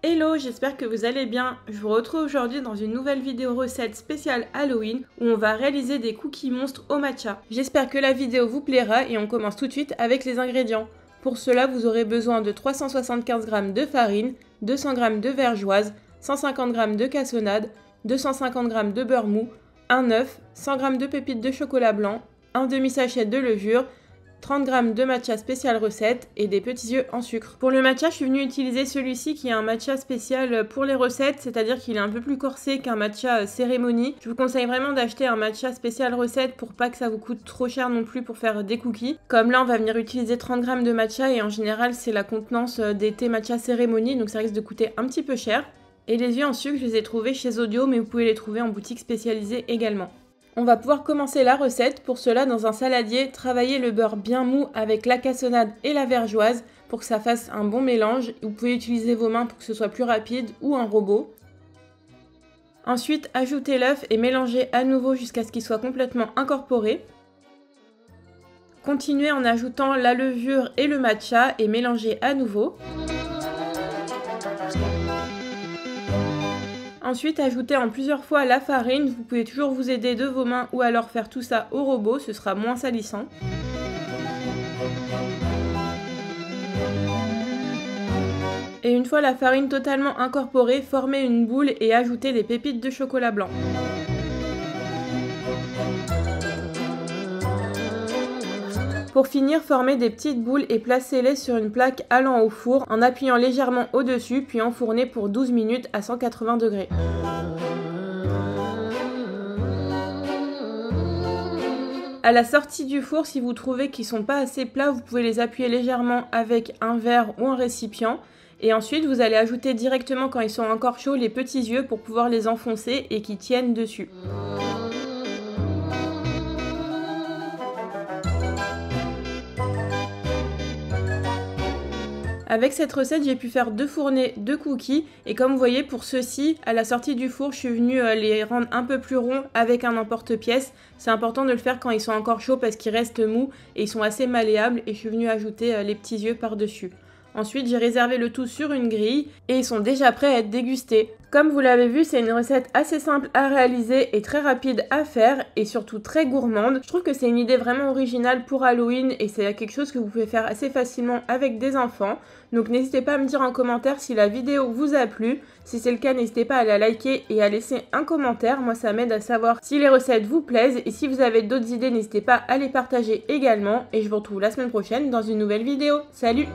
Hello, j'espère que vous allez bien. Je vous retrouve aujourd'hui dans une nouvelle vidéo recette spéciale Halloween où on va réaliser des cookies monstres au matcha. J'espère que la vidéo vous plaira et on commence tout de suite avec les ingrédients. Pour cela, vous aurez besoin de 375 g de farine, 200 g de vergeoise, 150 g de cassonade, 250 g de beurre mou, un œuf, 100 g de pépites de chocolat blanc, un demi-sachet de levure, 30 g de matcha spécial recette et des petits œufs en sucre. Pour le matcha, je suis venue utiliser celui-ci qui est un matcha spécial pour les recettes, c'est-à-dire qu'il est un peu plus corsé qu'un matcha cérémonie. Je vous conseille vraiment d'acheter un matcha spécial recette pour pas que ça vous coûte trop cher non plus pour faire des cookies. Comme là, on va venir utiliser 30 g de matcha et en général, c'est la contenance des thés matcha cérémonie, donc ça risque de coûter un petit peu cher. Et les œufs en sucre, je les ai trouvés chez Audio, mais vous pouvez les trouver en boutique spécialisée également. On va pouvoir commencer la recette. Pour cela, dans un saladier, travaillez le beurre bien mou avec la cassonade et la vergeoise pour que ça fasse un bon mélange. Vous pouvez utiliser vos mains pour que ce soit plus rapide ou un robot. Ensuite, ajoutez l'œuf et mélangez à nouveau jusqu'à ce qu'il soit complètement incorporé. Continuez en ajoutant la levure et le matcha et mélangez à nouveau. Ensuite, ajoutez en plusieurs fois la farine. Vous pouvez toujours vous aider de vos mains ou alors faire tout ça au robot, ce sera moins salissant. Et une fois la farine totalement incorporée, formez une boule et ajoutez les pépites de chocolat blanc. Pour finir, formez des petites boules et placez-les sur une plaque allant au four en appuyant légèrement au-dessus, puis enfournez pour 12 minutes à 180 degrés. À la sortie du four, si vous trouvez qu'ils ne sont pas assez plats, vous pouvez les appuyer légèrement avec un verre ou un récipient. Et ensuite, vous allez ajouter directement quand ils sont encore chauds les petits yeux pour pouvoir les enfoncer et qu'ils tiennent dessus. Avec cette recette, j'ai pu faire 2 fournées de cookies et comme vous voyez pour ceux-ci, à la sortie du four, je suis venue les rendre un peu plus ronds avec un emporte-pièce. C'est important de le faire quand ils sont encore chauds parce qu'ils restent mous et ils sont assez malléables et je suis venue ajouter les petits yeux par-dessus. Ensuite, j'ai réservé le tout sur une grille et ils sont déjà prêts à être dégustés. Comme vous l'avez vu, c'est une recette assez simple à réaliser et très rapide à faire et surtout très gourmande. Je trouve que c'est une idée vraiment originale pour Halloween et c'est quelque chose que vous pouvez faire assez facilement avec des enfants. Donc n'hésitez pas à me dire en commentaire si la vidéo vous a plu. Si c'est le cas, n'hésitez pas à la liker et à laisser un commentaire. Moi, ça m'aide à savoir si les recettes vous plaisent. Et si vous avez d'autres idées, n'hésitez pas à les partager également. Et je vous retrouve la semaine prochaine dans une nouvelle vidéo. Salut!